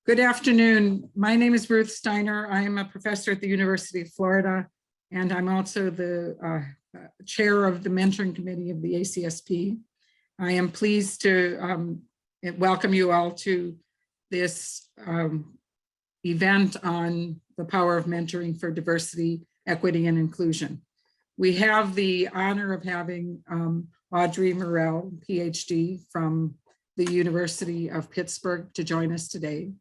Good afternoon. My name is Ruth Steiner. I am a professor at the University of Florida, and I'm also the chair of the mentoring committee of the ACSP. I am pleased to welcome you all to this event on the power of mentoring for diversity, equity, and inclusion. We have the honor of having Audrey Morell, PhD from the University of Pittsburgh, to join us today.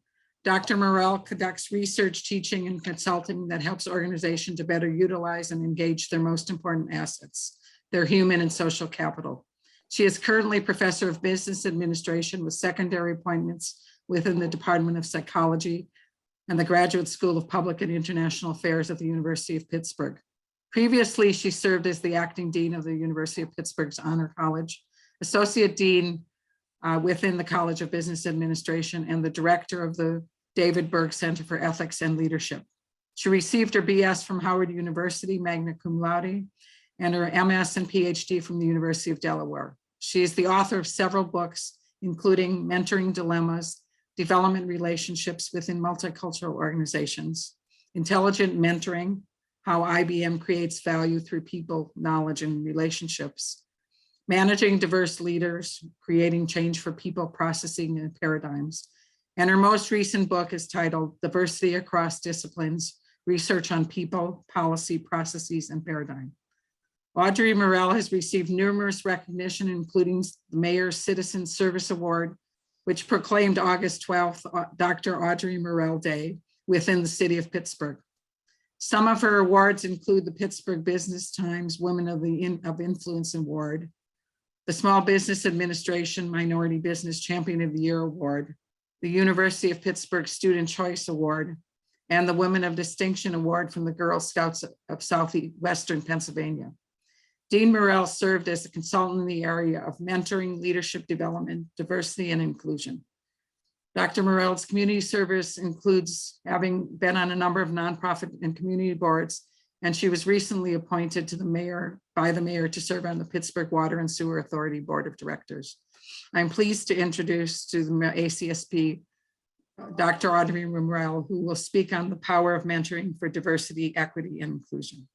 Dr. Morell conducts research, teaching, and consulting that helps organizations to better utilize and engage their most important assets, their human and social capital. She is currently professor of business administration with secondary appointments within the Department of Psychology and the Graduate School of Public and International Affairs at the University of Pittsburgh. Previously, she served as the acting dean of the University of Pittsburgh's Honor College, associate dean within the College of Business Administration, and the director of the David Berg Center for Ethics and Leadership. She received her BS from Howard University, magna cum laude, and her MS and PhD from the University of Delaware. She is the author of several books, including Mentoring Dilemmas, Development Relationships Within Multicultural Organizations, Intelligent Mentoring, How IBM Creates Value Through People, Knowledge, and Relationships, Managing Diverse Leaders, Creating Change for People, Processing, and Paradigms. And her most recent book is titled Diversity Across Disciplines, Research on People, Policy, Processes, and Paradigm. Audrey Morell has received numerous recognition, including the Mayor's Citizen Service Award, which proclaimed August 12th, Dr. Audrey Morell Day within the city of Pittsburgh. Some of her awards include the Pittsburgh Business Times Women of Influence Award, the Small Business Administration Minority Business Champion of the Year Award, the University of Pittsburgh Student Choice Award, and the Women of Distinction Award from the Girl Scouts of Southwestern Pennsylvania. Dean Morell served as a consultant in the area of mentoring, leadership development, diversity, and inclusion. Dr. Morell's community service includes having been on a number of nonprofit and community boards, and she was recently appointed to by the mayor to serve on the Pittsburgh Water and Sewer Authority Board of Directors. I'm pleased to introduce to the ACSP Dr. Audrey Morell, who will speak on the power of mentoring for diversity, equity, and inclusion.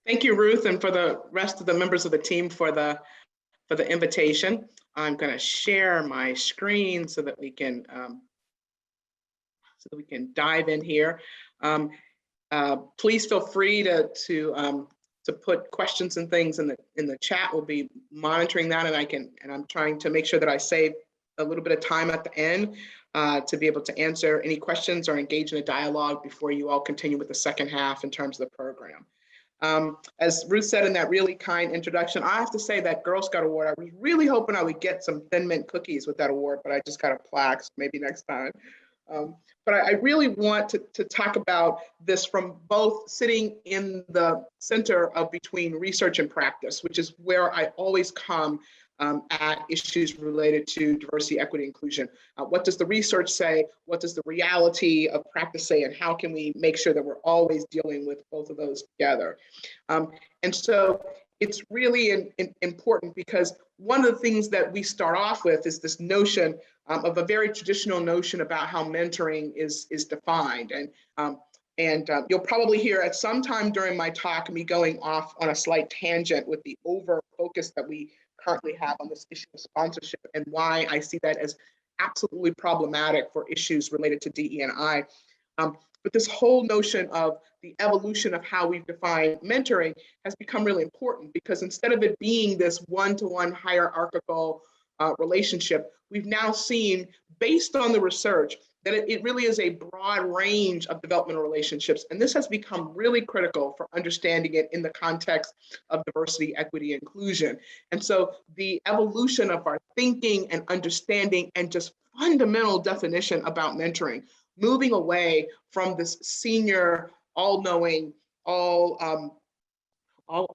Thank you, Ruth, and for the rest of the members of the team for the invitation. I'm going to share my screen so that we can dive in here. Please feel free to put questions and things in the chat. We'll be monitoring that, and I'm trying to make sure that I save a little bit of time at the end to be able to answer any questions or engage in a dialogue before you all continue with the second half in terms of the program. As Ruth said in that really kind introduction, I have to say that Girl Scout Award, I was really hoping I would get some Thin Mint cookies with that award, but I just got a plaque, so maybe next time. But I really want to talk about this from both sitting in the center of between research and practice, which is where I always come at issues related to diversity, equity, inclusion. What does the research say? What does the reality of practice say? And how can we make sure that we're always dealing with both of those together? And so it's really important because one of the things that we start off with is this notion of a very traditional notion about how mentoring is defined. And you'll probably hear at some time during my talk me going off on a slight tangent with the over focus that we currently have on this issue of sponsorship and why I see that as absolutely problematic for issues related to DE&I. But this whole notion of the evolution of how we've defined mentoring has become really important because instead of it being this one-to-one hierarchical relationship, we've now seen, based on the research, that it really is a broad range of developmental relationships. And this has become really critical for understanding it in the context of diversity, equity, inclusion. And so the evolution of our thinking and understanding and just fundamental definition about mentoring, moving away from this senior, all-knowing, all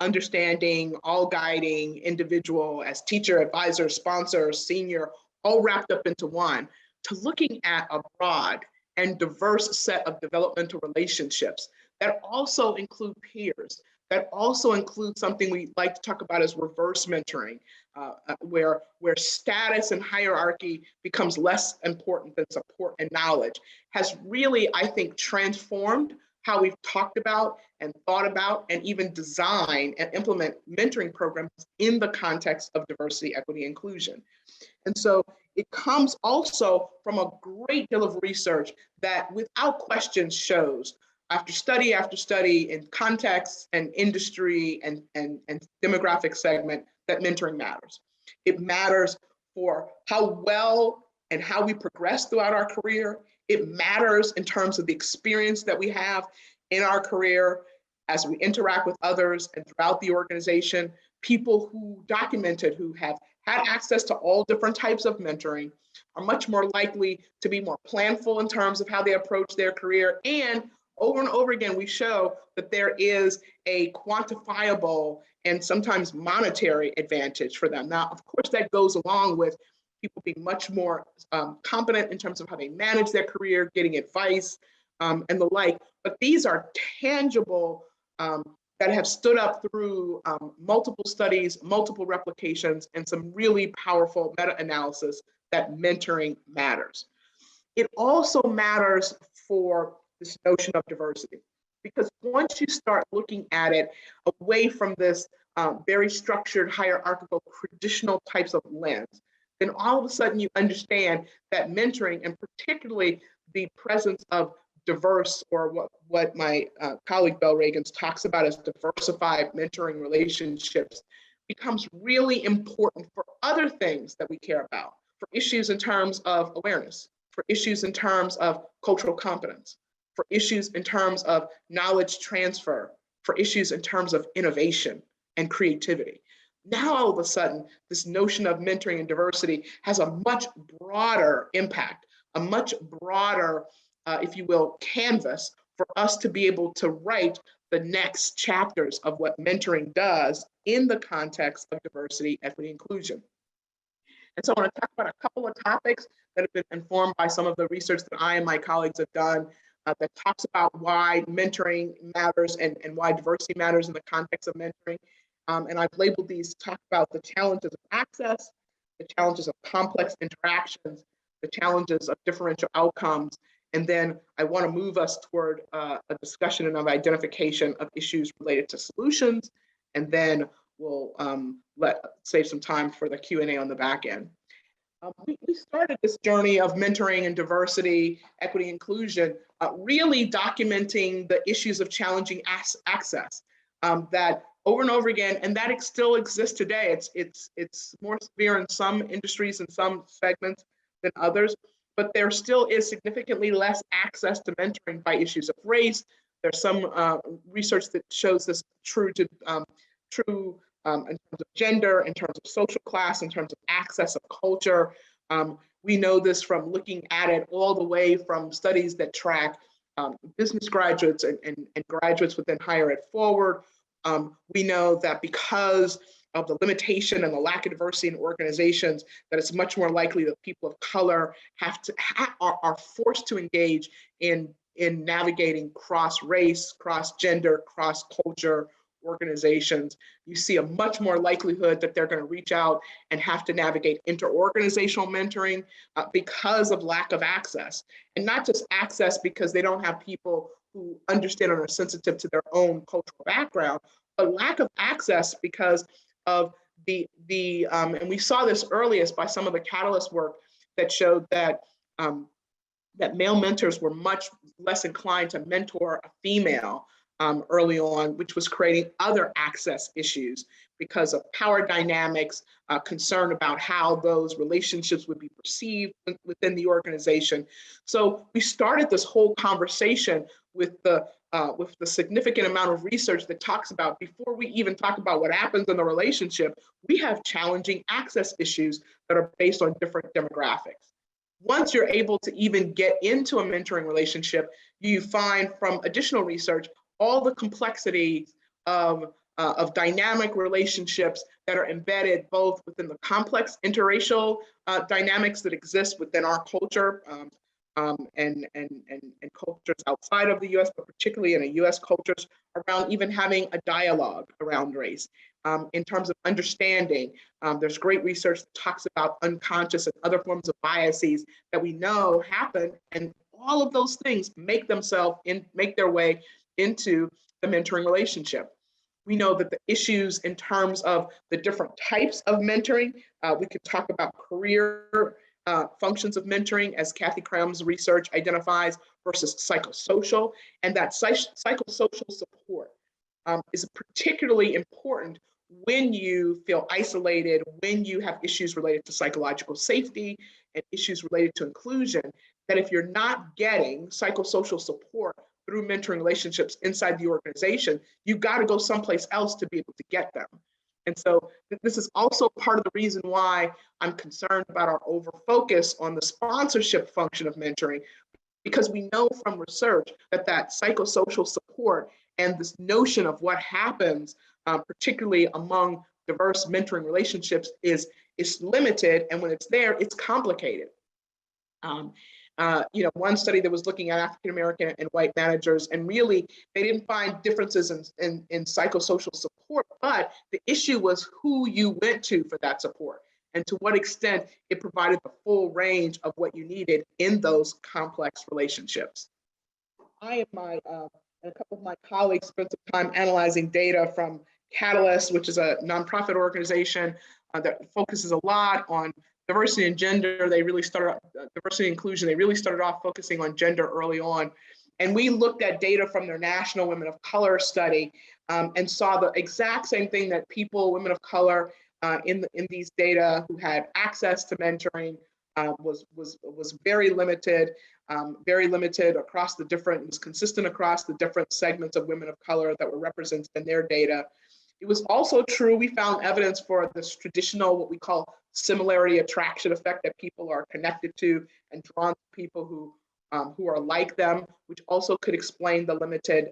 understanding, all guiding individual as teacher, advisor, sponsor, senior, all wrapped up into one, to looking at a broad and diverse set of developmental relationships that also include peers, that also includes something we like to talk about as reverse mentoring, where status and hierarchy becomes less important than support and knowledge, has really, I think, transformed how we've talked about and thought about and even design and implement mentoring programs in the context of diversity, equity, inclusion. And so it comes also from a great deal of research that without question shows after study in context and industry and demographic segment that mentoring matters. It matters for how well and how we progress throughout our career. It matters in terms of the experience that we have in our career as we interact with others and throughout the organization. People who documented, who have had access to all different types of mentoring, are much more likely to be more planful in terms of how they approach their career. And over again, we show that there is a quantifiable and sometimes monetary advantage for them. Now, of course, that goes along with people being much more competent in terms of how they manage their career, getting advice, and the like. But these are tangible that have stood up through multiple studies, multiple replications, and some really powerful meta-analysis that mentoring matters. It also matters for this notion of diversity, because once you start looking at it away from this very structured, hierarchical, traditional types of lens, then all of a sudden you understand that mentoring, and particularly the presence of diverse, or what my colleague Bell Reagans talks about as diversified mentoring relationships, becomes really important for other things that we care about, for issues in terms of awareness, for issues in terms of cultural competence, for issues in terms of knowledge transfer, for issues in terms of innovation and creativity. Now, all of a sudden, this notion of mentoring and diversity has a much broader impact, a much broader, if you will, canvas for us to be able to write the next chapters of what mentoring does in the context of diversity, equity, inclusion. And so I want to talk about a couple of topics that have been informed by some of the research that I and my colleagues have done that talks about why mentoring matters and why diversity matters in the context of mentoring. And I've labeled these to talk about the challenges of access, the challenges of complex interactions, the challenges of differential outcomes. And then I want to move us toward a discussion and of identification of issues related to solutions. And then we'll save some time for the Q&A on the back end. We started this journey of mentoring and diversity, equity, inclusion, really documenting the issues of challenging access that over and over again, and that still exists today. It's more severe in some industries and some segments than others, but there still is significantly less access to mentoring by issues of race. There's some research that shows this true in terms of gender, in terms of social class, in terms of access of culture. We know this from looking at it all the way from studies that track business graduates and graduates within higher ed forward. We know that because of the limitation and the lack of diversity in organizations, that it's much more likely that people of color are forced to engage in navigating cross-race, cross-gender, cross-culture organizations. You see a much more likelihood that they're going to reach out and have to navigate interorganizational mentoring because of lack of access. And not just access because they don't have people who understand and are sensitive to their own cultural background, but lack of access because of and we saw this earliest by some of the Catalyst work that showed that that male mentors were much less inclined to mentor a female early on, which was creating other access issues because of power dynamics, concern about how those relationships would be perceived within the organization. So we started this whole conversation with the significant amount of research that talks about, before we even talk about what happens in the relationship, we have challenging access issues that are based on different demographics. Once you're able to even get into a mentoring relationship, you find from additional research all the complexities of dynamic relationships that are embedded both within the complex interracial dynamics that exist within our culture, and cultures outside of the US, but particularly in a US cultures, around even having a dialogue around race. In terms of understanding, there's great research that talks about unconscious and other forms of biases that we know happen, and all of those things make their way into the mentoring relationship. We know that the issues in terms of the different types of mentoring, we could talk about career functions of mentoring, as Kathy Cram's research identifies, versus psychosocial, and that psychosocial support is particularly important when you feel isolated, when you have issues related to psychological safety and issues related to inclusion, that if you're not getting psychosocial support through mentoring relationships inside the organization, you've got to go someplace else to be able to get them. And so this is also part of the reason why I'm concerned about our over focus on the sponsorship function of mentoring, because we know from research that that psychosocial support and this notion of what happens, particularly among diverse mentoring relationships, is limited, and when it's there, it's complicated. One study that was looking at African American and white managers, and really they didn't find differences in psychosocial support, but the issue was who you went to for that support and to what extent it provided the full range of what you needed in those complex relationships. I and a couple of my colleagues spent some time analyzing data from Catalyst, which is a nonprofit organization that focuses a lot on diversity and gender. They really started diversity and inclusion. They really started off focusing on gender early on. And we looked at data from their National Women of Color study and saw the exact same thing, that women of color in these data who had access to mentoring was very limited across the different, it was consistent across the different segments of women of color that were represented in their data. It was also true, we found evidence for this traditional, what we call similarity attraction effect, that people are connected to and drawn to people who are like them, which also could explain the limited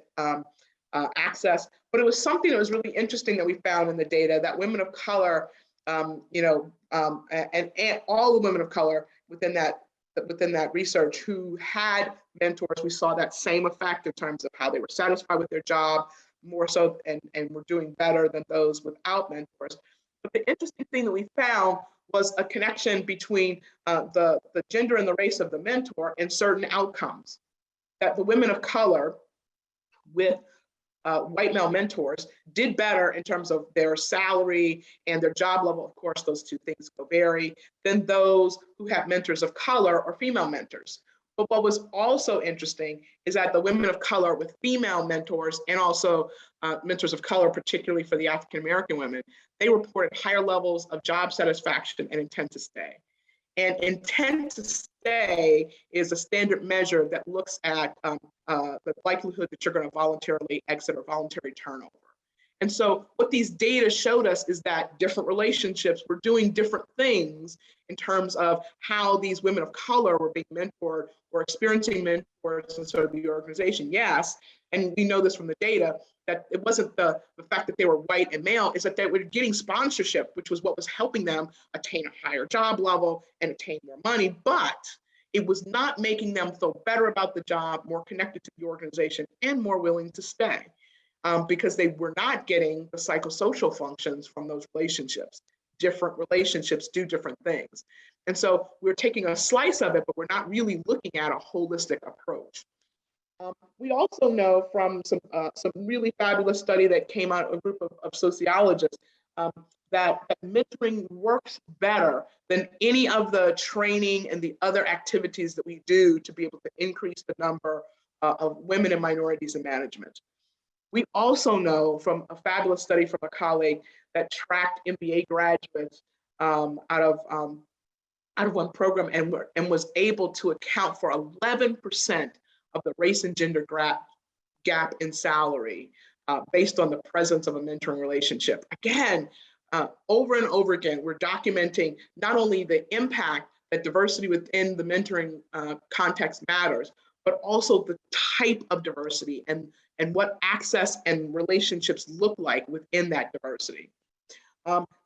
access. But it was something that was really interesting that we found in the data, that women of color, and all the women of color within that research who had mentors, we saw that same effect in terms of how they were satisfied with their job, more so, and were doing better than those without mentors. But the interesting thing that we found was a connection between the gender and the race of the mentor and certain outcomes. That the women of color with white male mentors did better in terms of their salary and their job level. Of course, those two things will vary, than those who have mentors of color or female mentors. But what was also interesting is that the women of color with female mentors, and also mentors of color, particularly for the African American women, they reported higher levels of job satisfaction and intent to stay. And intent to stay is a standard measure that looks at the likelihood that you're going to voluntarily exit or voluntary turnover. And so what these data showed us is that different relationships were doing different things in terms of how these women of color were being mentored or experiencing mentors inside of the organization. Yes, and we know this from the data, that it wasn't the fact that they were white and male, is that they were getting sponsorship, which was what was helping them attain a higher job level and attain more money, but it was not making them feel better about the job, more connected to the organization, and more willing to stay. Because they were not getting the psychosocial functions from those relationships. Different relationships do different things. And so we're taking a slice of it, but we're not really looking at a holistic approach. We also know from some really fabulous study that came out, a group of sociologists, that mentoring works better than any of the training and the other activities that we do to be able to increase the number of women and minorities in management. We also know from a fabulous study from a colleague that tracked MBA graduates out of one program and was able to account for 11% of the race and gender gap in salary based on the presence of a mentoring relationship. Again, over and over again, we're documenting not only the impact that diversity within the mentoring context matters, but also the type of diversity and what access and relationships look like within that diversity.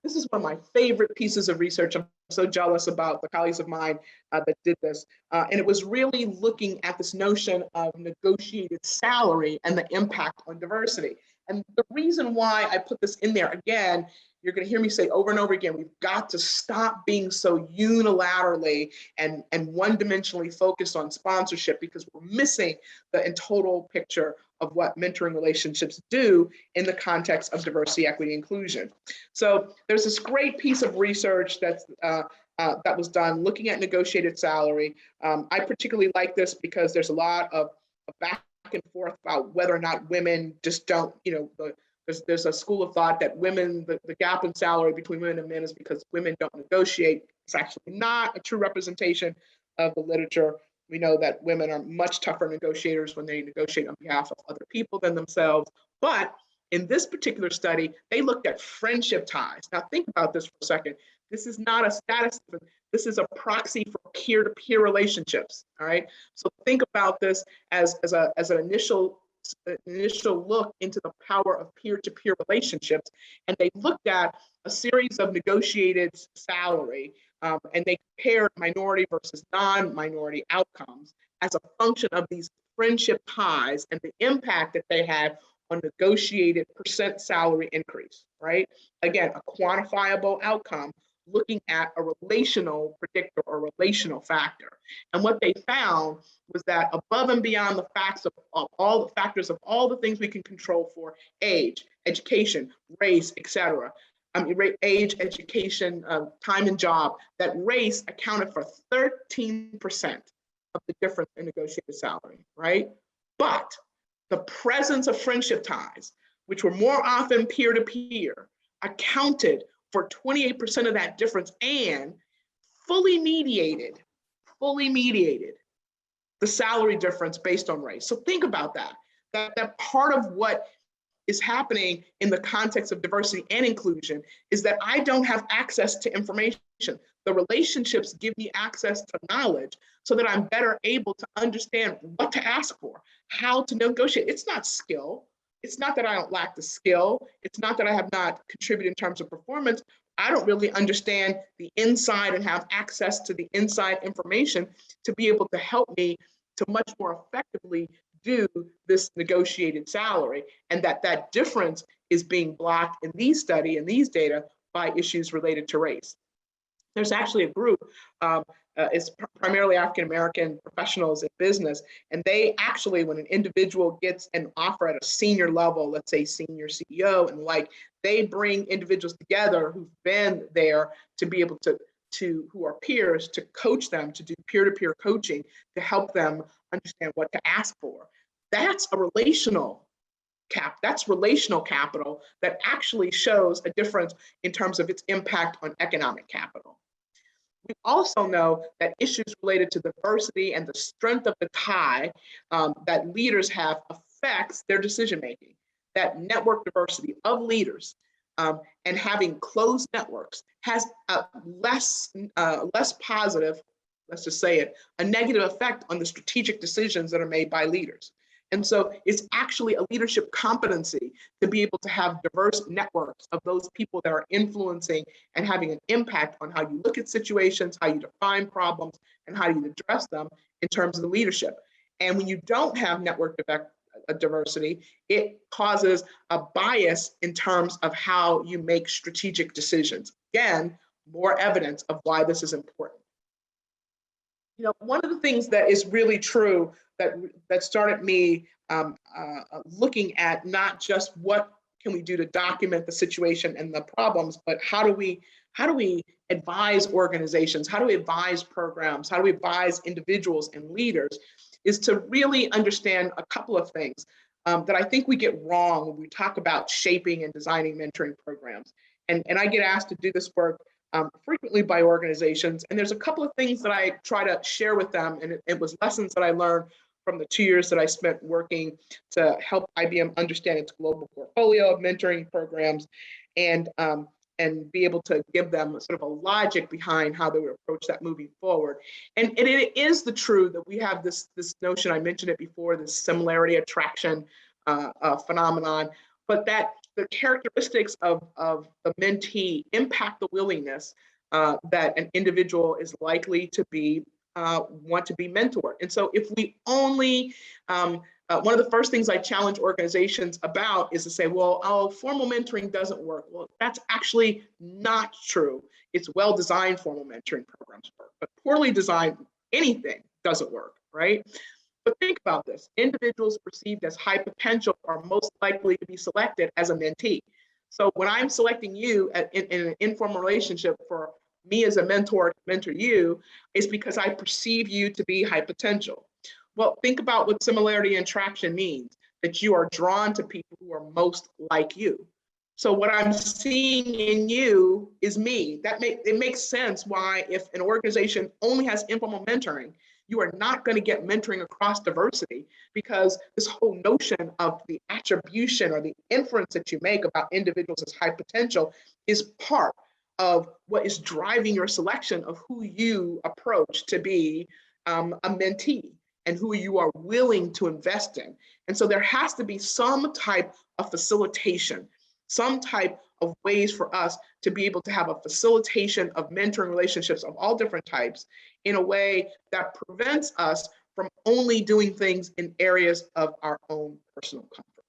This is one of my favorite pieces of research. I'm so jealous about the colleagues of mine that did this. And it was really looking at this notion of negotiated salary and the impact on diversity. And the reason why I put this in there, again, you're going to hear me say over and over again, we've got to stop being so unilaterally and one-dimensionally focused on sponsorship, because we're missing the total picture of what mentoring relationships do in the context of diversity, equity, inclusion. So there's this great piece of research that was done looking at negotiated salary. I particularly like this because there's a lot of back and forth about whether or not women just don't, there's a school of thought that women, the gap in salary between women and men is because women don't negotiate. It's actually not a true representation of the literature. We know that women are much tougher negotiators when they negotiate on behalf of other people than themselves. But in this particular study, they looked at friendship ties. Now think about this for a second. This is not a status, this is a proxy for peer-to-peer relationships, all right? So think about this as an initial look into the power of peer-to-peer relationships. And they looked at a series of negotiated salary, and they compared minority versus non-minority outcomes as a function of these friendship ties and the impact that they had on negotiated percent salary increase, right? Again, a quantifiable outcome looking at a relational predictor or relational factor. And what they found was that above and beyond the facts of all the factors of all the things we can control for age, education, race, etc. Age, education, time and job, that race accounted for 13% of the difference in negotiated salary, right? But the presence of friendship ties, which were more often peer-to-peer, accounted for 28% of that difference and fully mediated the salary difference based on race. So think about that. That part of what is happening in the context of diversity and inclusion is that I don't have access to information. The relationships give me access to knowledge so that I'm better able to understand what to ask for, how to negotiate. It's not skill. It's not that I don't lack the skill. It's not that I have not contributed in terms of performance. I don't really understand the inside and have access to the inside information to be able to help me to much more effectively do this negotiated salary, and that difference is being blocked in these study and these data by issues related to race. There's actually a group, it's primarily African-American professionals in business, and they actually, when an individual gets an offer at a senior level, let's say senior CEO and like, they bring individuals together who've been there to be able to who are peers, to coach them, to do peer-to-peer coaching, to help them understand what to ask for. That's a relational capital that actually shows a difference in terms of its impact on economic capital. We also know that issues related to diversity and the strength of the tie that leaders have affects their decision-making. That network diversity of leaders and having closed networks has a less positive, let's just say it, a negative effect on the strategic decisions that are made by leaders. And so it's actually a leadership competency to be able to have diverse networks of those people that are influencing and having an impact on how you look at situations, how you define problems, and how you address them in terms of the leadership. And when you don't have network diversity, it causes a bias in terms of how you make strategic decisions. Again, more evidence of why this is important. You know, one of the things that is really true that started me looking at not just what can we do to document the situation and the problems, but how do we advise organizations, how do we advise programs, how do we advise individuals and leaders, is to really understand a couple of things that I think we get wrong when we talk about shaping and designing mentoring programs. And I get asked to do this work frequently by organizations. And there's a couple of things that I try to share with them. And it was lessons that I learned from the 2 years that I spent working to help IBM understand its global portfolio of mentoring programs and be able to give them sort of a logic behind how they would approach that moving forward. And it is the truth that we have this notion, I mentioned it before, this similarity attraction phenomenon, but that the characteristics of the mentee impact the willingness that an individual is likely to be want to be mentored. And so if we only, one of the first things I challenge organizations about is to say, well, oh, formal mentoring doesn't work. Well, that's actually not true. It's well-designed formal mentoring programs work, but poorly designed anything doesn't work, right? But think about this. Individuals perceived as high potential are most likely to be selected as a mentee. So when I'm selecting you in an informal relationship for me as a mentor to mentor you, it's because I perceive you to be high potential. Well, think about what similarity and attraction means, that you are drawn to people who are most like you. So what I'm seeing in you is me. It makes sense why if an organization only has informal mentoring, you are not going to get mentoring across diversity, because this whole notion of the attribution or the inference that you make about individuals as high potential is part of what is driving your selection of who you approach to be a mentee and who you are willing to invest in. And so there has to be some type of facilitation, some type of ways for us to be able to have a facilitation of mentoring relationships of all different types in a way that prevents us from only doing things in areas of our own personal comfort.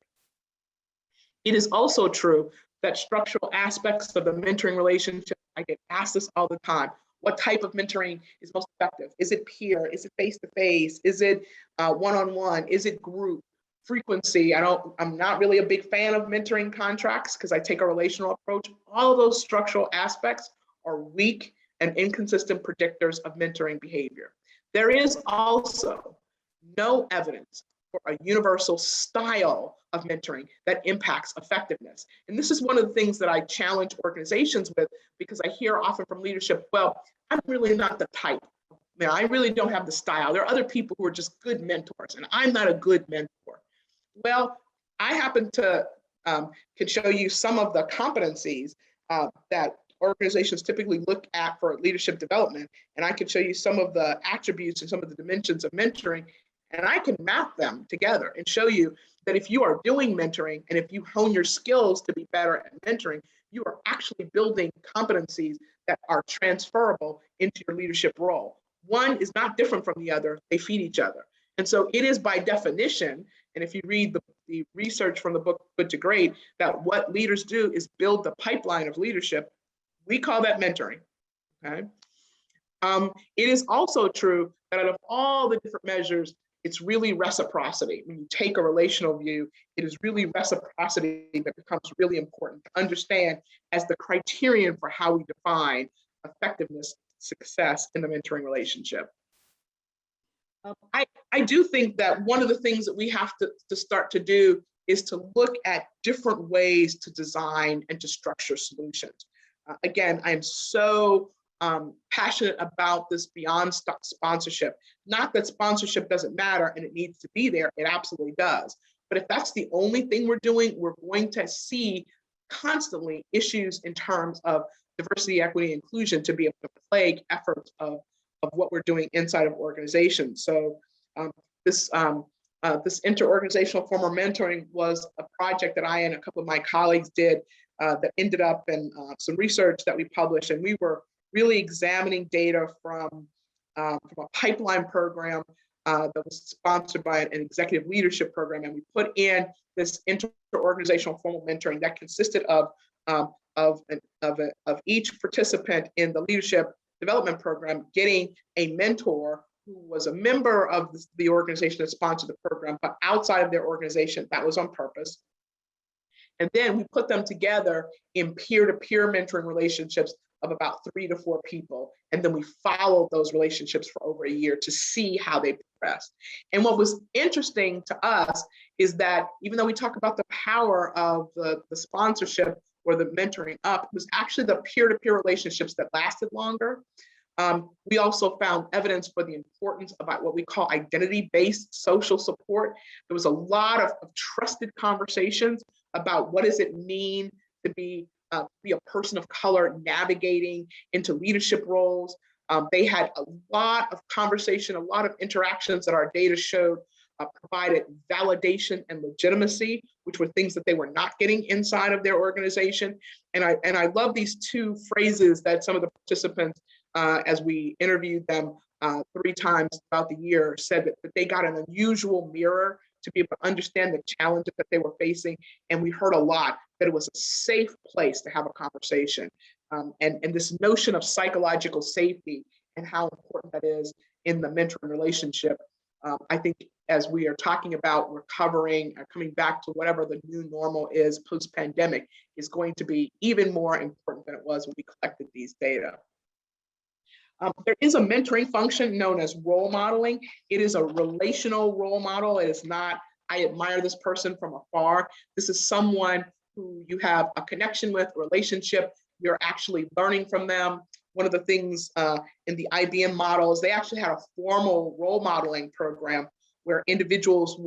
It is also true that structural aspects of the mentoring relationship, I get asked this all the time. What type of mentoring is most effective? Is it peer? Is it face-to-face? Is it one-on-one? Is it group? Frequency. I'm not really a big fan of mentoring contracts because I take a relational approach. All of those structural aspects are weak and inconsistent predictors of mentoring behavior. There is also no evidence for a universal style of mentoring that impacts effectiveness. And this is one of the things that I challenge organizations with, because I hear often from leadership, well, I'm really not the type. I really don't have the style. There are other people who are just good mentors, and I'm not a good mentor. Well, I happen to can show you some of the competencies that organizations typically look at for leadership development, and I can show you some of the attributes and some of the dimensions of mentoring, and I can map them together and show you that if you are doing mentoring and if you hone your skills to be better at mentoring, you are actually building competencies that are transferable into your leadership role. One is not different from the other, they feed each other. And so it is by definition, and if you read the research from the book Good to Great, that what leaders do is build the pipeline of leadership. We call that mentoring, okay? It is also true that out of all the different measures, it's really reciprocity. When you take a relational view, it is really reciprocity that becomes really important to understand as the criterion for how we define effectiveness, success in the mentoring relationship. I do think that one of the things that we have to start to do is to look at different ways to design and to structure solutions. Again, I'm so passionate about this beyond sponsorship. Not that sponsorship doesn't matter and it needs to be there, it absolutely does. But if that's the only thing we're doing, we're going to see constantly issues in terms of diversity, equity, inclusion to be able to plague efforts of what we're doing inside of organizations. So this interorganizational formal mentoring was a project that I and a couple of my colleagues did that ended up in some research that we published, and we were really examining data from a pipeline program that was sponsored by an executive leadership program, and we put in this interorganizational formal mentoring that consisted of each participant in the leadership development program getting a mentor who was a member of the organization that sponsored the program, but outside of their organization. That was on purpose. And then we put them together in peer-to-peer mentoring relationships of about 3 to 4 people. And then we followed those relationships for over a year to see how they progressed. And what was interesting to us is that even though we talk about the power of the sponsorship or the mentoring up, it was actually the peer-to-peer relationships that lasted longer. We also found evidence for the importance about what we call identity-based social support. There was a lot of trusted conversations about what does it mean to be a person of color navigating into leadership roles. They had a lot of conversation, a lot of interactions that our data showed provided validation and legitimacy, which were things that they were not getting inside of their organization. And I love these two phrases that some of the participants, as we interviewed them 3 times throughout the year, said that they got an unusual mirror to be able to understand the challenges that they were facing. And we heard a lot that it was a safe place to have a conversation. And this notion of psychological safety and how important that is in the mentoring relationship. I think as we are talking about recovering or coming back to whatever the new normal is post-pandemic, is going to be even more important than it was when we collected these data. There is a mentoring function known as role modeling. It is a relational role model. It is not, I admire this person from afar. This is someone who you have a connection with, a relationship. You're actually learning from them. One of the things in the IBM model is they actually had a formal role modeling program where individuals who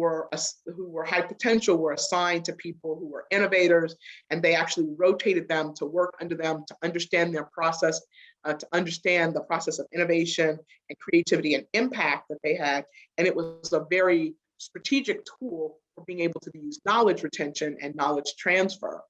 were high potential were assigned to people who were innovators, and they actually rotated them to work under them to understand their process, to understand the process of innovation and creativity and impact that they had. And it was a very strategic tool for being able to use knowledge retention and knowledge transfer.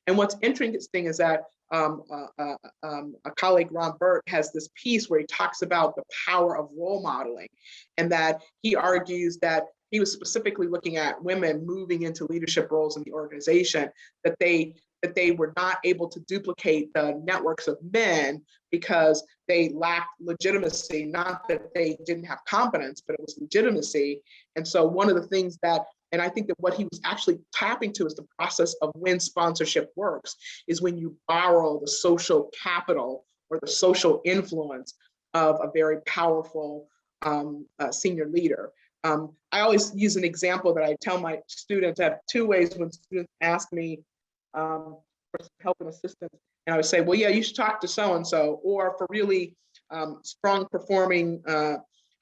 And what's interesting is that a colleague, Ron Burt, has this piece where he talks about the power of role modeling, and that he argues that he was specifically looking at women moving into leadership roles in the organization, that they were not able to duplicate the networks of men because they lacked legitimacy, not that they didn't have competence, but it was legitimacy. And so one of the things that, and I think that what he was actually tapping to is the process of when sponsorship works, is when you borrow the social capital or the social influence of a very powerful senior leader. I always use an example that I tell my students. I have 2 ways when students ask me for help and assistance, and I would say, well, yeah, you should talk to so-and-so, or for really strong performing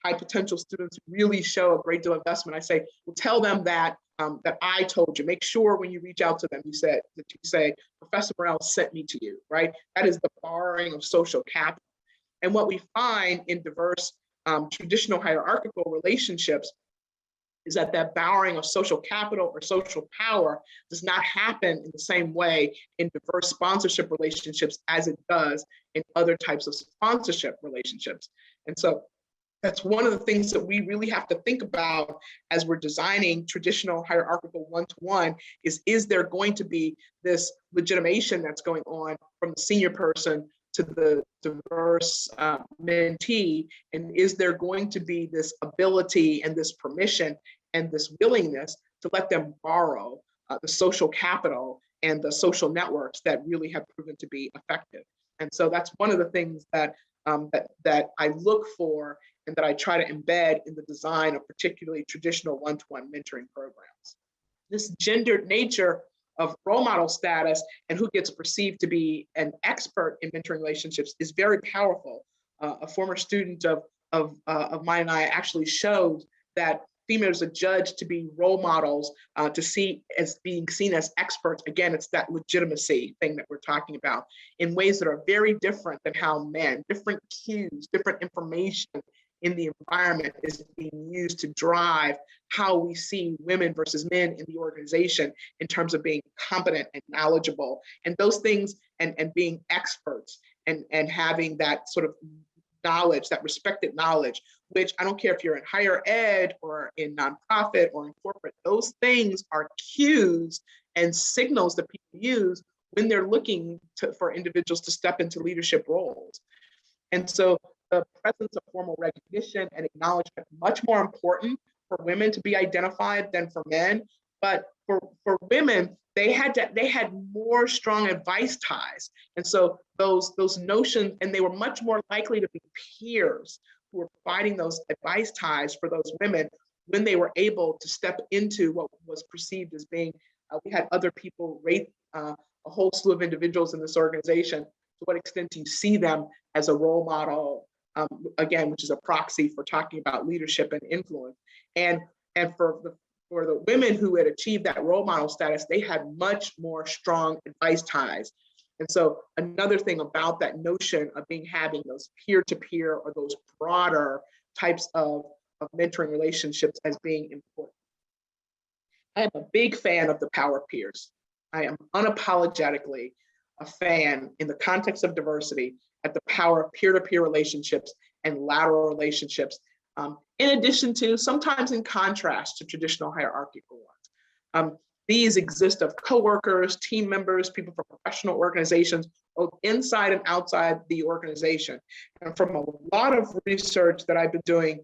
high potential students who really show a great deal of investment, I say, well, tell them that that I told you. Make sure when you reach out to them, you say, Professor Morell sent me to you, right? That is the borrowing of social capital. And what we find in diverse traditional hierarchical relationships is that borrowing of social capital or social power does not happen in the same way in diverse sponsorship relationships as it does in other types of sponsorship relationships. And so that's one of the things that we really have to think about as we're designing traditional hierarchical one-to-one is there going to be this legitimation that's going on from the senior person to the diverse mentee, and is there going to be this ability and this permission and this willingness to let them borrow the social capital and the social networks that really have proven to be effective. And so that's one of the things that that I look for and that I try to embed in the design of particularly traditional one-to-one mentoring programs. This gendered nature of role model status and who gets perceived to be an expert in mentoring relationships is very powerful. A former student of mine and I actually showed that females are judged to be role models, to see as being seen as experts. Again, it's that legitimacy thing that we're talking about in ways that are very different than how men, different cues, different information in the environment is being used to drive how we see women versus men in the organization in terms of being competent and knowledgeable, and those things, and being experts and having that sort of knowledge, that respected knowledge, which I don't care if you're in higher ed or in nonprofit or in corporate, those things are cues and signals that people use when they're looking for individuals to step into leadership roles. And so the presence of formal recognition and acknowledgement is much more important for women to be identified than for men. But for women, they had more strong advice ties. And so those notions, and they were much more likely to be peers who were providing those advice ties for those women when they were able to step into what was perceived as being, we had other people rate a whole slew of individuals in this organization. To what extent do you see them as a role model, again, which is a proxy for talking about leadership and influence. And for the women who had achieved that role model status, they had much more strong advice ties. And so another thing about that notion of having those peer-to-peer or those broader types of mentoring relationships as being important. I am a big fan of the power of peers. I am unapologetically a fan in the context of diversity at the power of peer-to-peer relationships and lateral relationships, in addition to, sometimes in contrast to, traditional hierarchical ones. These exist of coworkers, team members, people from professional organizations, both inside and outside the organization. And from a lot of research that I've been doing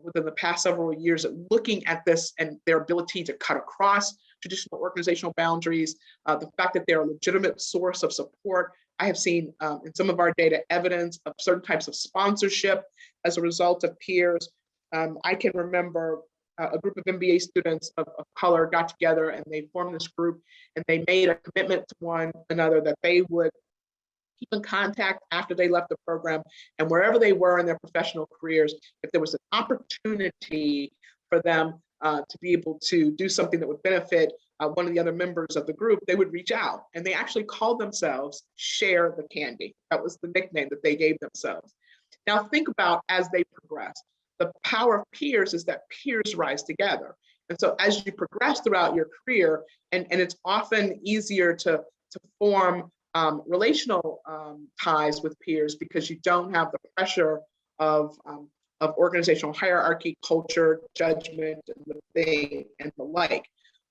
within the past several years, looking at this and their ability to cut across traditional organizational boundaries, the fact that they're a legitimate source of support. I have seen in some of our data evidence of certain types of sponsorship as a result of peers. I can remember a group of MBA students of color got together and they formed this group, and they made a commitment to one another that they would keep in contact after they left the program, and wherever they were in their professional careers, if there was an opportunity for them to be able to do something that would benefit one of the other members of the group, they would reach out. And they actually called themselves Share the Candy. That was the nickname that they gave themselves. Now think about, as they progress, the power of peers is that peers rise together. And so as you progress throughout your career, and it's often easier to form relational ties with peers because you don't have the pressure of organizational hierarchy, culture, judgment, and the like.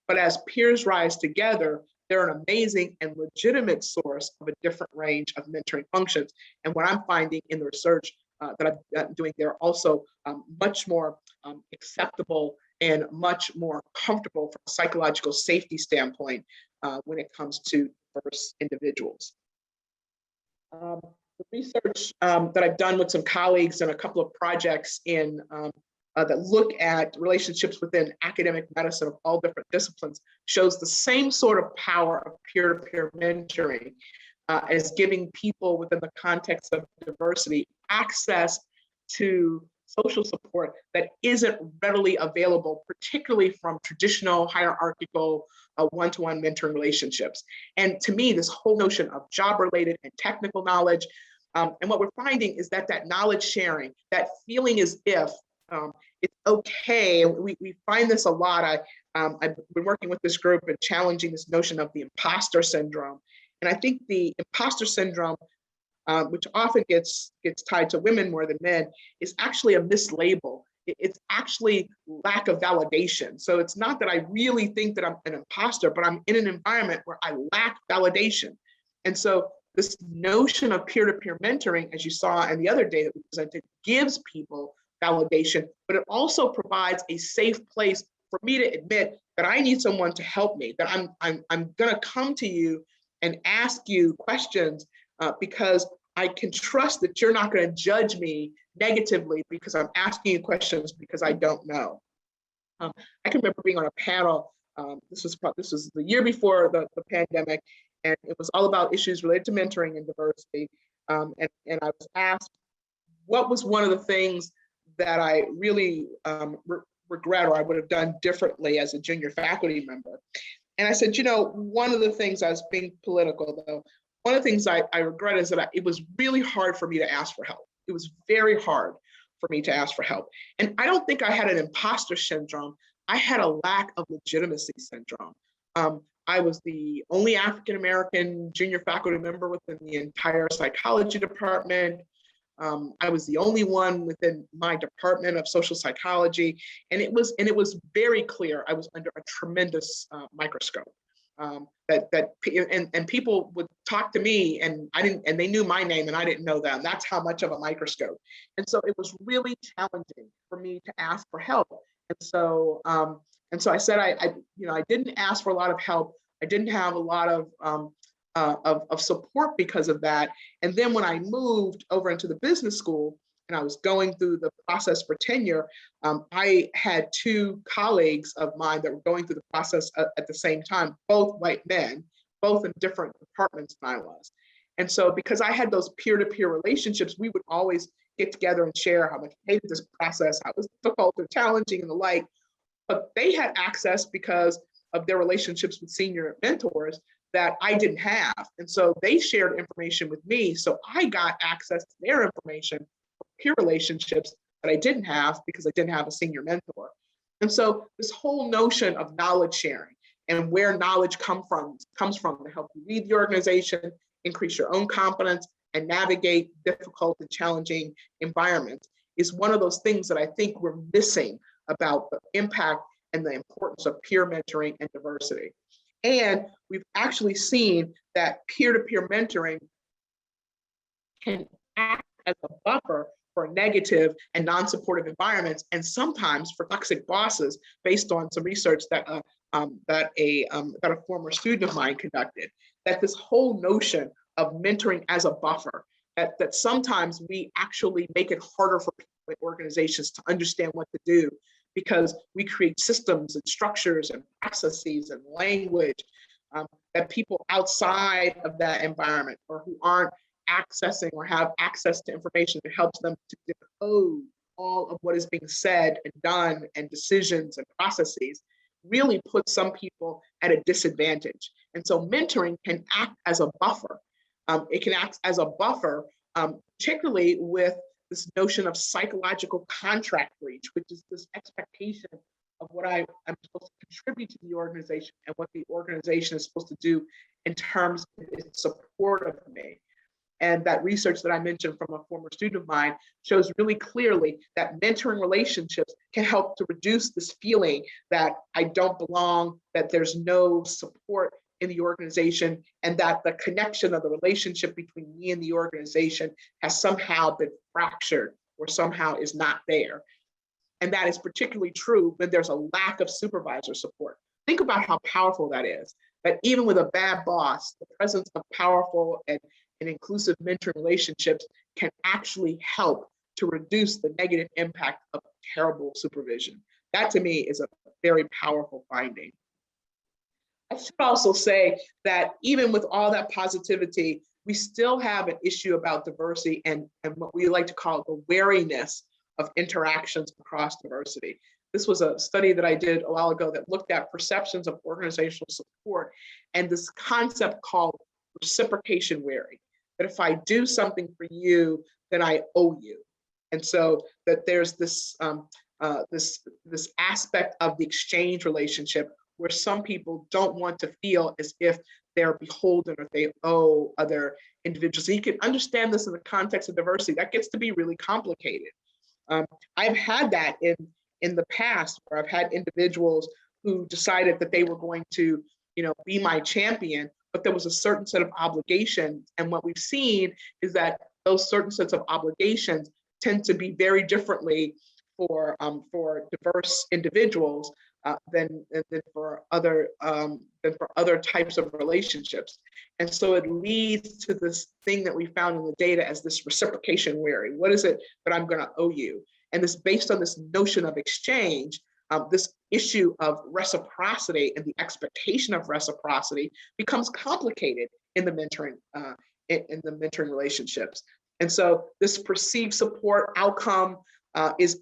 But as peers rise together, they're an amazing and legitimate source of a different range of mentoring functions. And what I'm finding in the research that I'm doing, they're also much more acceptable and much more comfortable from a psychological safety standpoint when it comes to diverse individuals. The research that I've done with some colleagues and a couple of projects in that look at relationships within academic medicine of all different disciplines shows the same sort of power of peer-to-peer mentoring as giving people within the context of diversity access to social support that isn't readily available, particularly from traditional hierarchical one-to-one mentoring relationships. And to me, this whole notion of job-related and technical knowledge, and what we're finding is that that knowledge sharing, that feeling as if it's okay. We find this a lot. I've been working with this group and challenging this notion of the imposter syndrome. And I think the imposter syndrome, which often gets tied to women more than men, is actually a mislabel. It's actually lack of validation. So it's not that I really think that I'm an imposter, but I'm in an environment where I lack validation. And so this notion of peer-to-peer mentoring, as you saw in the other day that we presented, gives people validation, but it also provides a safe place for me to admit that I need someone to help me, that I'm gonna come to you and ask you questions because I can trust that you're not gonna judge me negatively because I'm asking you questions because I don't know. I can remember being on a panel, this was the year before the pandemic, and it was all about issues related to mentoring and diversity. And I was asked, what was one of the things that I really regret or I would have done differently as a junior faculty member? And I said, one of the things, I was being political though, one of the things I regret is that it was really hard for me to ask for help. It was very hard for me to ask for help. And I don't think I had an imposter syndrome. I had a lack of legitimacy syndrome. I was the only African-American junior faculty member within the entire psychology department. I was the only one within my department of social psychology, and it was very clear I was under a tremendous microscope. And people would talk to me, and they knew my name, and I didn't know them. That's how much of a microscope. And so it was really challenging for me to ask for help. And so I said I didn't ask for a lot of help. I didn't have a lot of support because of that. And then when I moved over into the business school and I was going through the process for tenure, I had two colleagues of mine that were going through the process at the same time, both white men, both in different departments than I was. And so because I had those peer-to-peer relationships, we would always get together and share how much I hated this process, how it was difficult or challenging and the like. But they had access because of their relationships with senior mentors that I didn't have. And so they shared information with me. So I got access to their information, peer relationships that I didn't have because I didn't have a senior mentor. And so this whole notion of knowledge sharing and where knowledge comes from to help you lead the organization, increase your own competence, and navigate difficult and challenging environments is one of those things that I think we're missing about the impact and the importance of peer mentoring and diversity. And we've actually seen that peer-to-peer mentoring can act as a buffer for negative and non-supportive environments, and sometimes for toxic bosses, based on some research that a former student of mine conducted. That this whole notion of mentoring as a buffer, that sometimes we actually make it harder for people and organizations to understand what to do, because we create systems and structures and processes and language that people outside of that environment, or who aren't accessing or have access to information that helps them to decode all of what is being said and done and decisions and processes, really put some people at a disadvantage. And so mentoring can act as a buffer. It can act as a buffer, particularly with this notion of psychological contract breach, which is this expectation of what I'm supposed to contribute to the organization and what the organization is supposed to do in terms of its support of me. And that research that I mentioned from a former student of mine shows really clearly that mentoring relationships can help to reduce this feeling that I don't belong, that there's no support in the organization, and that the connection of the relationship between me and the organization has somehow been fractured or somehow is not there. And that is particularly true when there's a lack of supervisor support. Think about how powerful that is, that even with a bad boss, the presence of powerful and inclusive mentoring relationships can actually help to reduce the negative impact of terrible supervision. That to me is a very powerful finding. I should also say that even with all that positivity, we still have an issue about diversity and what we like to call the wariness of interactions across diversity. This was a study that I did a while ago that looked at perceptions of organizational support and this concept called reciprocation wary. That if I do something for you, then I owe you. And so that there's this aspect of the exchange relationship where some people don't want to feel as if they're beholden or they owe other individuals. And you can understand this in the context of diversity. That gets to be really complicated. I've had that in the past where I've had individuals who decided that they were going to, be my champion, but there was a certain set of obligations. And what we've seen is that those certain sets of obligations tend to be very differently for diverse individuals than for other types of relationships. And so it leads to this thing that we found in the data as this reciprocation wary. What is it that I'm going to owe you? And this, based on this notion of exchange, this issue of reciprocity and the expectation of reciprocity becomes complicated in the mentoring relationships. And so this perceived support outcome is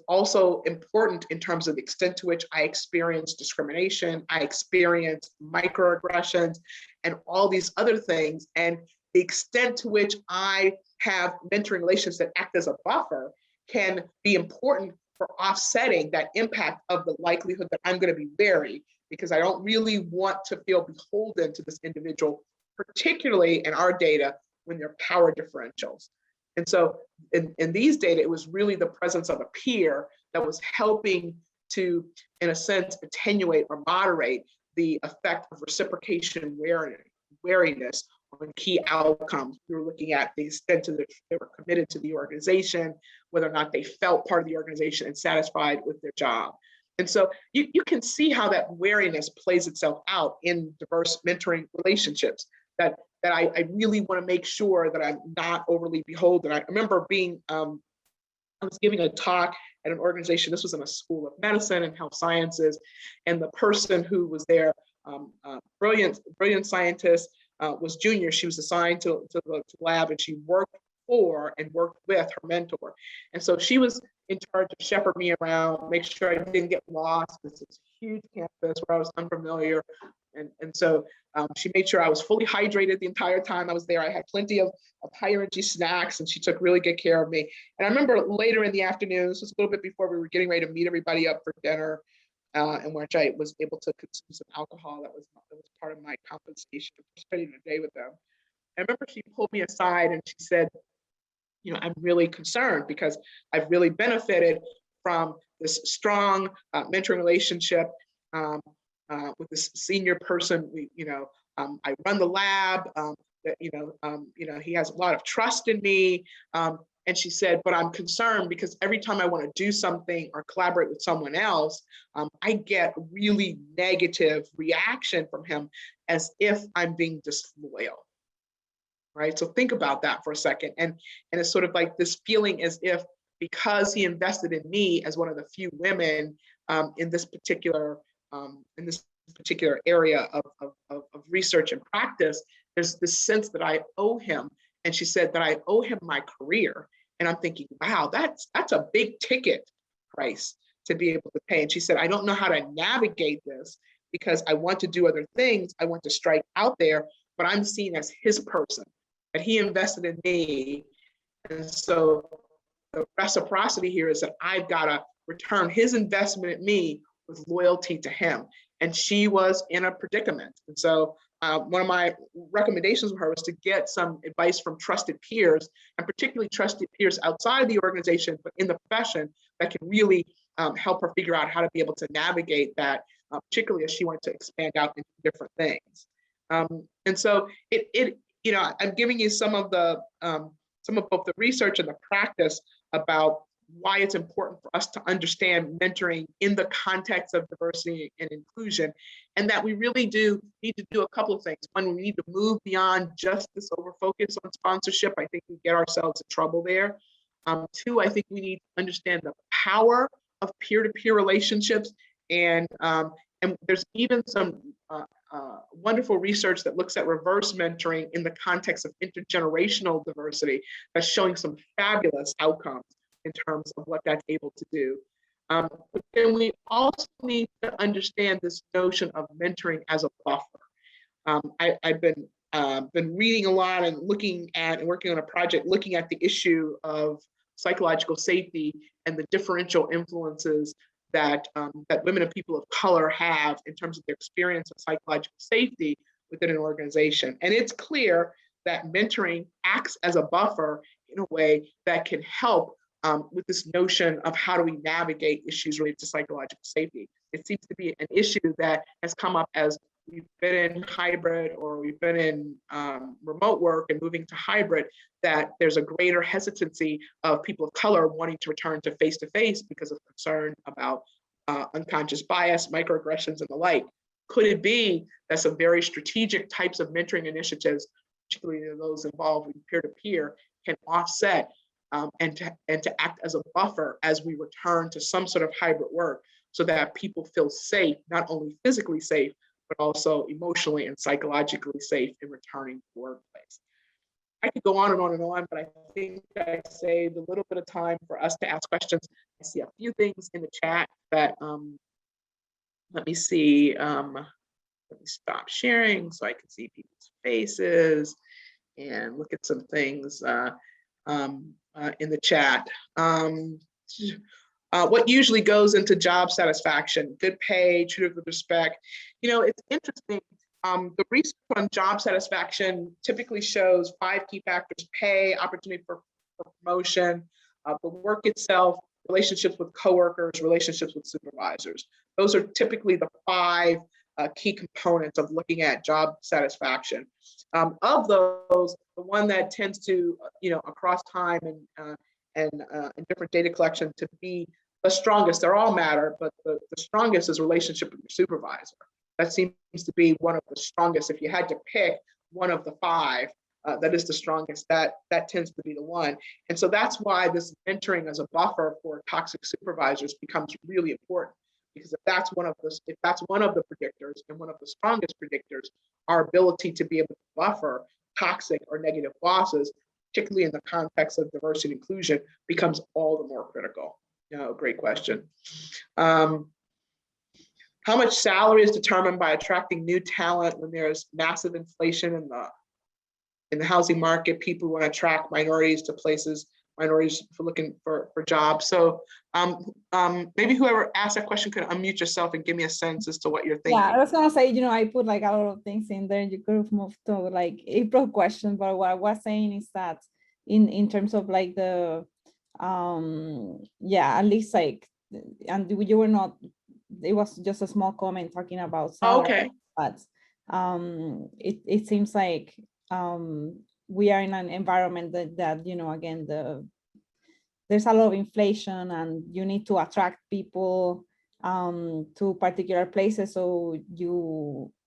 also important in terms of the extent to which I experience discrimination, I experience microaggressions, and all these other things. And the extent to which I have mentoring relations that act as a buffer can be important for offsetting that impact of the likelihood that I'm going to be wary, because I don't really want to feel beholden to this individual, particularly in our data when there are power differentials. And so in these data, it was really the presence of a peer that was helping to, in a sense, attenuate or moderate the effect of reciprocation wariness on key outcomes. We were looking at the extent to which they were committed to the organization, whether or not they felt part of the organization and satisfied with their job. And so you can see how that wariness plays itself out in diverse mentoring relationships, that I really want to make sure that I'm not overly beholden. I remember I was giving a talk at an organization, this was in a school of medicine and health sciences, and the person who was there, brilliant scientist, was junior. She was assigned to the lab, and she worked for and worked with her mentor. And so she was in charge of shepherd me around, make sure I didn't get lost. This is a huge campus where I was unfamiliar, And so she made sure I was fully hydrated the entire time I was there. I had plenty of high energy snacks, and she took really good care of me. And I remember later in the afternoon, this was a little bit before we were getting ready to meet everybody up for dinner, in which I was able to consume some alcohol. That was part of my compensation for spending the day with them. I remember she pulled me aside and she said, I'm really concerned because I've really benefited from this strong mentoring relationship with this senior person. I run the lab. He has a lot of trust in me. And she said, but I'm concerned because every time I want to do something or collaborate with someone else, I get really negative reaction from him as if I'm being disloyal. Right. So think about that for a second. And it's sort of like this feeling as if because he invested in me as one of the few women in this particular area of research and practice, there's this sense that I owe him. And she said that I owe him my career. And I'm thinking, wow, that's a big ticket price to be able to pay. And she said, I don't know how to navigate this because I want to do other things. I want to strike out there, but I'm seen as his person, that he invested in me. And so the reciprocity here is that I've got to return his investment in me with loyalty to him. And she was in a predicament. And so one of my recommendations for her was to get some advice from trusted peers, and particularly trusted peers outside of the organization, but in the profession, that can really help her figure out how to be able to navigate that, particularly as she wanted to expand out into different things. And so I'm giving you some of both the research and the practice about why it's important for us to understand mentoring in the context of diversity and inclusion, and that we really do need to do a couple of things. One, we need to move beyond just this over focus on sponsorship. I think we get ourselves in trouble there. Two, I think we need to understand the power of peer-to-peer relationships, and there's even some wonderful research that looks at reverse mentoring in the context of intergenerational diversity that's showing some fabulous outcomes in terms of what that's able to do. But then we also need to understand this notion of mentoring as a buffer. I've been reading a lot and looking at and working on a project looking at the issue of psychological safety and the differential influences that women and people of color have in terms of their experience of psychological safety within an organization. And it's clear that mentoring acts as a buffer in a way that can help with this notion of how do we navigate issues related to psychological safety. It seems to be an issue that has come up as we've been in hybrid or we've been in remote work and moving to hybrid, that there's a greater hesitancy of people of color wanting to return to face-to-face because of concern about unconscious bias, microaggressions, and the like. Could it be that some very strategic types of mentoring initiatives, particularly those involved with peer-to-peer, can offset and to act as a buffer as we return to some sort of hybrid work so that people feel safe, not only physically safe, but also emotionally and psychologically safe in returning to the workplace. I could go on and on and on, but I think I saved a little bit of time for us to ask questions. I see a few things in the chat that, let me see, let me stop sharing so I can see people's faces and look at some things in the chat. What usually goes into job satisfaction? Good pay, treated with respect. It's interesting. The research on job satisfaction typically shows 5 key factors: pay, opportunity for promotion, the work itself, relationships with coworkers, relationships with supervisors. Those are typically the 5 key components of looking at job satisfaction. Of those, the one that tends to, across time and different data collection to be the strongest, they're all matter, but the strongest is relationship with your supervisor. That seems to be one of the strongest. If you had to pick one of the 5, that is the strongest, that tends to be the one. And so that's why this mentoring as a buffer for toxic supervisors becomes really important, because if that's one of the predictors and one of the strongest predictors, our ability to be able to buffer toxic or negative bosses, particularly in the context of diversity and inclusion, becomes all the more critical. Great question. How much salary is determined by attracting new talent when there's massive inflation in the housing market. People want to attract minorities to places, minorities for looking for jobs. So maybe whoever asked that question could unmute yourself and give me a sense as to what you're thinking. Yeah, I was gonna say, I put like a lot of things in there. You could have moved to like April question, but what I was saying is that in terms of like the yeah, at least like, and you were not, it was just a small comment talking about salary, Okay. but it seems like we are in an environment that again, there's a lot of inflation and you need to attract people to particular places. So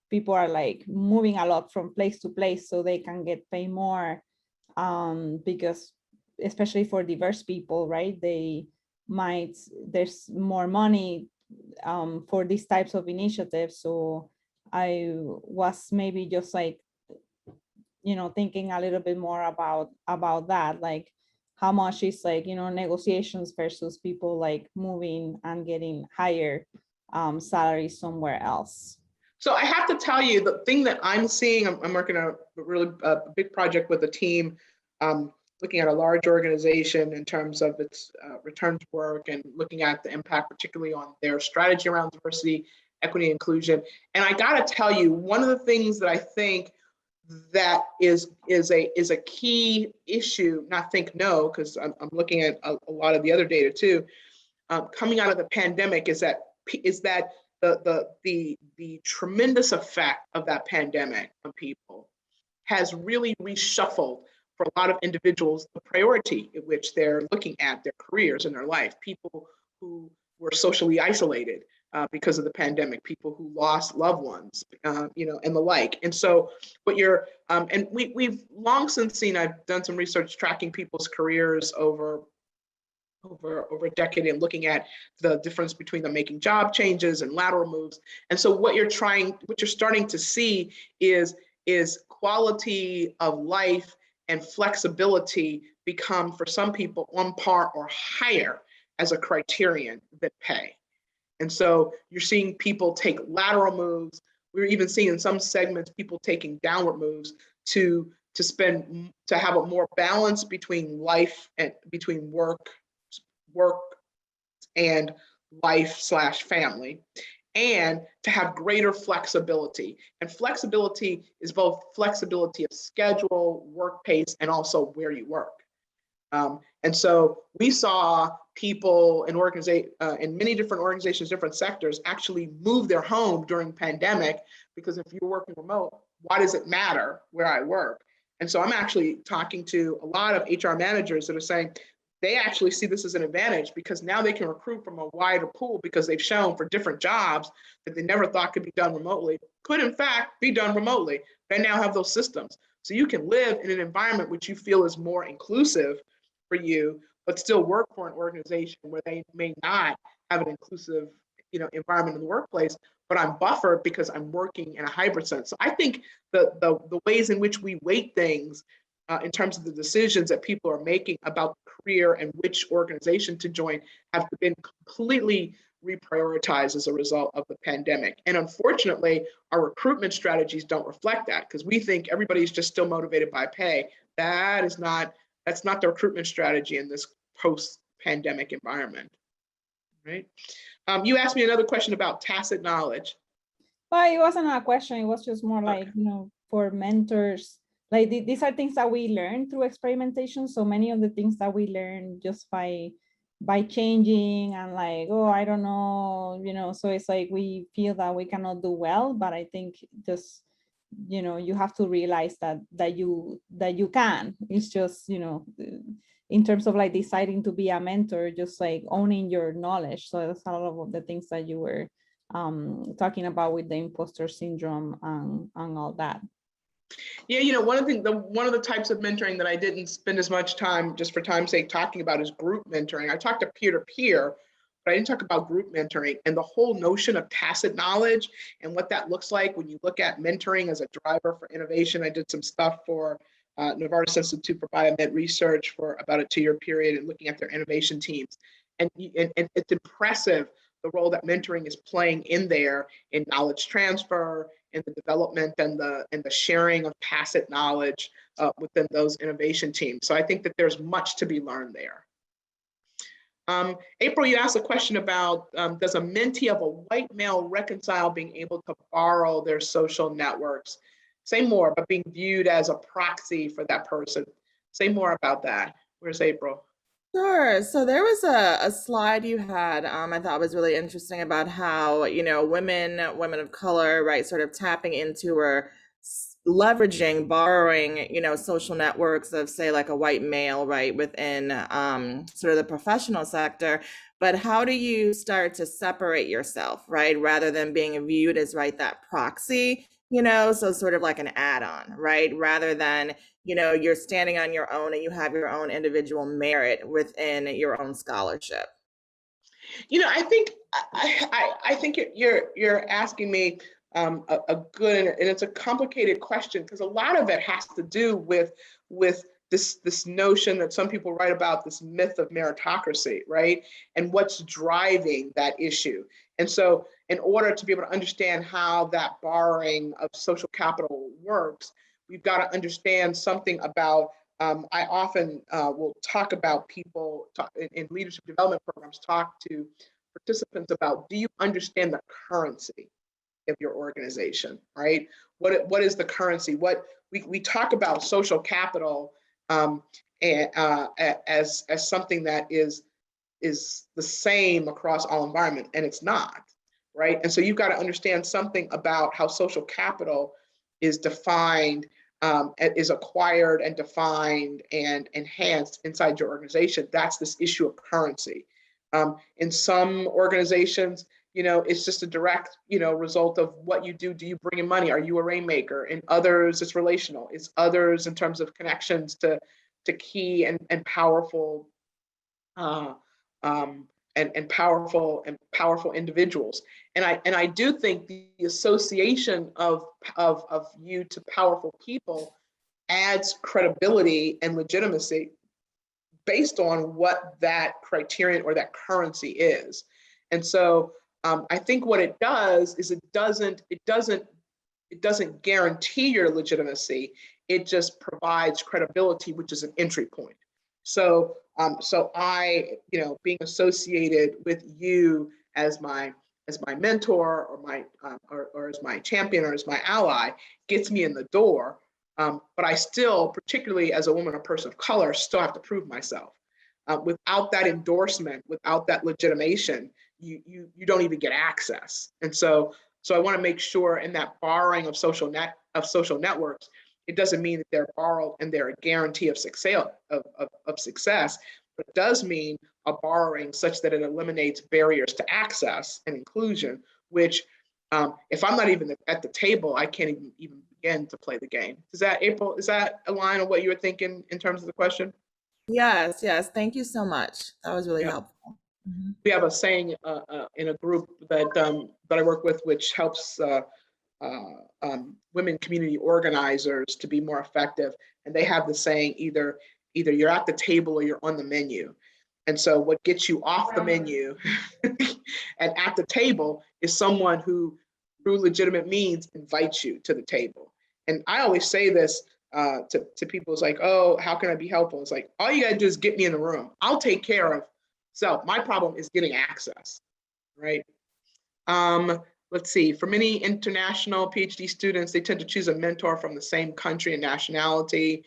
people are like moving a lot from place to place so they can get paid more, because especially for diverse people, right? There's more money for these types of initiatives. So I was maybe just like, thinking a little bit more about that, like how much is like, negotiations versus people like moving and getting higher salaries somewhere else. So I have to tell you, the thing that I'm seeing, I'm working on a really big project with a team, looking at a large organization in terms of its return to work and looking at the impact, particularly on their strategy around diversity, equity, inclusion. And I got to tell you, one of the things that I think that is a key issue, not think no, because I'm looking at a lot of the other data too, coming out of the pandemic, is that the tremendous effect of that pandemic on people has really reshuffled for a lot of individuals the priority in which they're looking at their careers and their life. People who were socially isolated because of the pandemic, people who lost loved ones, and the like. And so what you're, and we've long since seen, I've done some research tracking people's careers over a decade and looking at the difference between them making job changes and lateral moves. And so what you're starting to see is quality of life and flexibility become, for some people, on par or higher as a criterion than pay. And so you're seeing people take lateral moves. We're even seeing in some segments people taking downward moves to have a more balance between life and between work and life/family, and to have greater flexibility. And flexibility is both flexibility of schedule, work pace, and also where you work. And so we saw people in many different organizations, different sectors, actually move their home during pandemic, because if you're working remote, why does it matter where I work? And so I'm actually talking to a lot of HR managers that are saying they actually see this as an advantage, because now they can recruit from a wider pool, because they've shown for different jobs that they never thought could be done remotely, could in fact be done remotely. They now have those systems. So you can live in an environment which you feel is more inclusive for you, but still work for an organization where they may not have an inclusive, environment in the workplace, but I'm buffered because I'm working in a hybrid sense. So I think the ways in which we weight things in terms of the decisions that people are making about career and which organization to join have been completely reprioritized as a result of the pandemic. And unfortunately, our recruitment strategies don't reflect that, because we think everybody's just still motivated by pay. That's not the recruitment strategy in this post-pandemic environment, right? You asked me another question about tacit knowledge. Well, it wasn't a question. It was just more like, for mentors, like these are things that we learn through experimentation. So many of the things that we learn just by changing and like, oh, I don't know, so it's like we feel that we cannot do well, but I think just, you have to realize that you can. It's just, in terms of like deciding to be a mentor, just like owning your knowledge. So that's a lot of the things that you were talking about with the imposter syndrome and all that. Yeah, one of the types of mentoring that I didn't spend as much time, just for time's sake, talking about is group mentoring. I talked to peer-to-peer, but I didn't talk about group mentoring and the whole notion of tacit knowledge and what that looks like when you look at mentoring as a driver for innovation. I did some stuff for Novartis Institute for Biomed Research for about a 2-year period and looking at their innovation teams. And it's impressive the role that mentoring is playing in there, in knowledge transfer, in the development and the sharing of tacit knowledge within those innovation teams. So I think that there's much to be learned there. April, you asked a question about, does a mentee of a white male reconcile being able to borrow their social networks? Say more, but being viewed as a proxy for that person. Say more about that. Where's April? Sure. So there was a slide you had, I thought was really interesting about how, women of color, right, sort of tapping into or leveraging, borrowing, social networks of, say, like a white male, right, within sort of the professional sector. But how do you start to separate yourself, right, rather than being viewed as, right, that proxy, so sort of like an add-on, right, rather than, you're standing on your own and you have your own individual merit within your own scholarship. I think I think you're asking me a good, and it's a complicated question, because a lot of it has to do with this notion that some people write about, this myth of meritocracy, right? And what's driving that issue. And so in order to be able to understand how that borrowing of social capital works, we've got to understand something about, I often will talk about people in leadership development programs, talk to participants about, do you understand the currency of your organization, right? What is the currency? What we talk about social capital as something that is the same across all environment, and it's not, right? And so you've got to understand something about how social capital is defined, is acquired and defined and enhanced inside your organization. That's this issue of currency. In some organizations, it's just a direct, result of what you do. Do you bring in money? Are you a rainmaker? In others, it's relational. It's others in terms of connections to key and powerful and powerful individuals. And I do think the association of you to powerful people adds credibility and legitimacy based on what that criterion or that currency is. And so I think what it does is it doesn't guarantee your legitimacy. It just provides credibility, which is an entry point. So I, being associated with you as my mentor or or as my champion or as my ally gets me in the door. But I still, particularly as a woman or person of color, still have to prove myself. Without that endorsement, without that legitimation, you don't even get access. And so I want to make sure in that borrowing of social networks, it doesn't mean that they're borrowed and they're a guarantee of success, but it does mean a borrowing such that it eliminates barriers to access and inclusion, which if I'm not even at the table, I can't even begin to play the game. April, is that a line of what you were thinking in terms of the question? Yes. Thank you so much. That was really helpful. We have a saying in a group that I work with, which helps women community organizers to be more effective. And they have the saying, either you're at the table or you're on the menu. And so what gets you off the menu and at the table is someone who, through legitimate means, invites you to the table. And I always say this to people. It's like, oh, how can I be helpful? It's like, all you gotta do is get me in the room. I'll take care of self. My problem is getting access, right? Let's see, for many international PhD students, they tend to choose a mentor from the same country and nationality.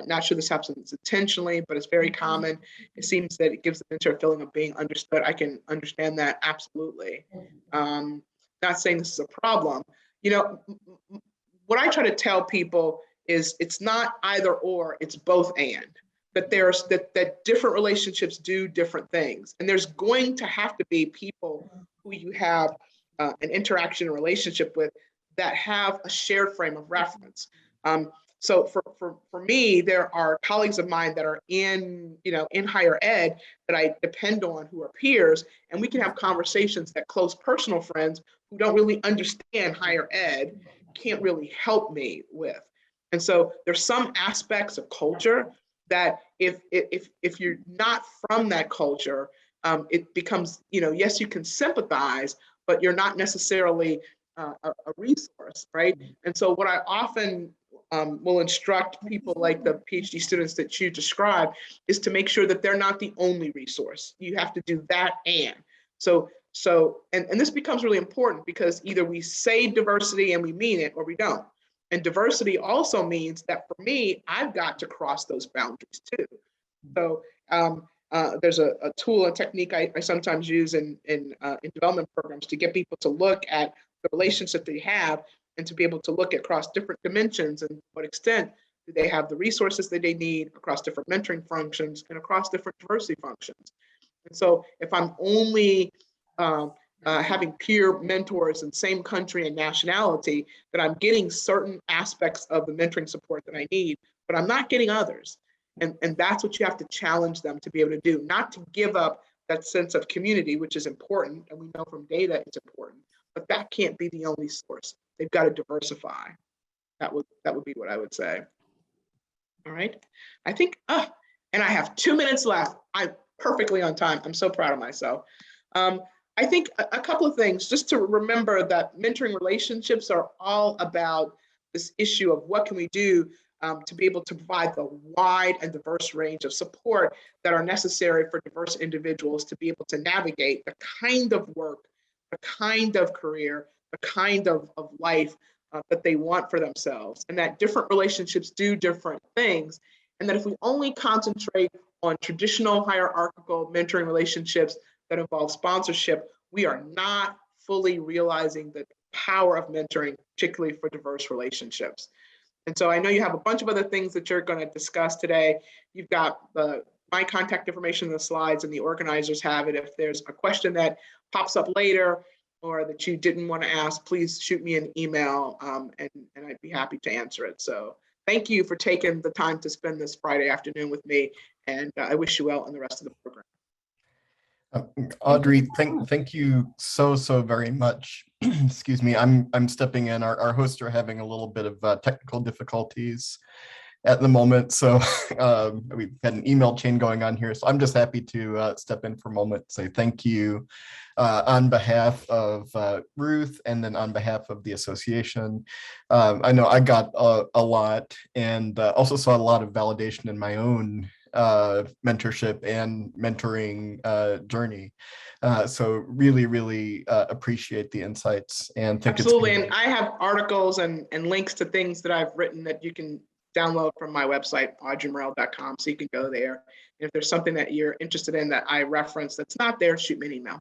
Not sure this happens intentionally, but it's very common. It seems that it gives the mentor a feeling of being understood. I can understand that, absolutely. Not saying this is a problem. What I try to tell people is it's not either or, it's both and. That that different relationships do different things. And there's going to have to be people who you have an interaction and relationship with that have a shared frame of reference. So for me, there are colleagues of mine that are in higher ed that I depend on, who are peers, and we can have conversations that close personal friends who don't really understand higher ed can't really help me with. And so there's some aspects of culture that if you're not from that culture, it becomes, yes, you can sympathize, but you're not necessarily a resource, right? And so what I often will instruct people like the PhD students that you describe is to make sure that they're not the only resource. You have to do that and. And this becomes really important because either we say diversity and we mean it or we don't. And diversity also means that for me, I've got to cross those boundaries too. So there's a tool and technique I sometimes use in development programs to get people to look at the relationship they have and to be able to look across different dimensions and to what extent do they have the resources that they need across different mentoring functions and across different diversity functions. And so if I'm only having peer mentors in same country and nationality, that I'm getting certain aspects of the mentoring support that I need, but I'm not getting others. And that's what you have to challenge them to be able to do, not to give up that sense of community, which is important. And we know from data it's important, but that can't be the only source. They've got to diversify. That would be what I would say. All right. I think, and I have 2 minutes left. I'm perfectly on time. I'm so proud of myself. I think a couple of things, just to remember that mentoring relationships are all about this issue of what can we do to be able to provide the wide and diverse range of support that are necessary for diverse individuals to be able to navigate the kind of work, the kind of career, the kind of life that they want for themselves, and that different relationships do different things. And that if we only concentrate on traditional hierarchical mentoring relationships that involve sponsorship, we are not fully realizing the power of mentoring, particularly for diverse relationships. And so I know you have a bunch of other things that you're going to discuss today. You've got my contact information in the slides, and the organizers have it. If there's a question that pops up later or that you didn't want to ask, please shoot me an email and I'd be happy to answer it. So thank you for taking the time to spend this Friday afternoon with me, and I wish you well in the rest of the program. Audrey, thank you so very much. Excuse me, I'm stepping in. Our hosts are having a little bit of technical difficulties at the moment, so we've had an email chain going on here. So I'm just happy to step in for a moment, say thank you on behalf of Ruth, and then on behalf of the association. I know I got a lot, and also saw a lot of validation in my own mentorship and mentoring journey. So really appreciate the insights, and think absolutely. It's and I have articles and links to things that I've written that you can download from my website, audreymorell.com, so you can go there. And if there's something that you're interested in that I reference that's not there, shoot me an email.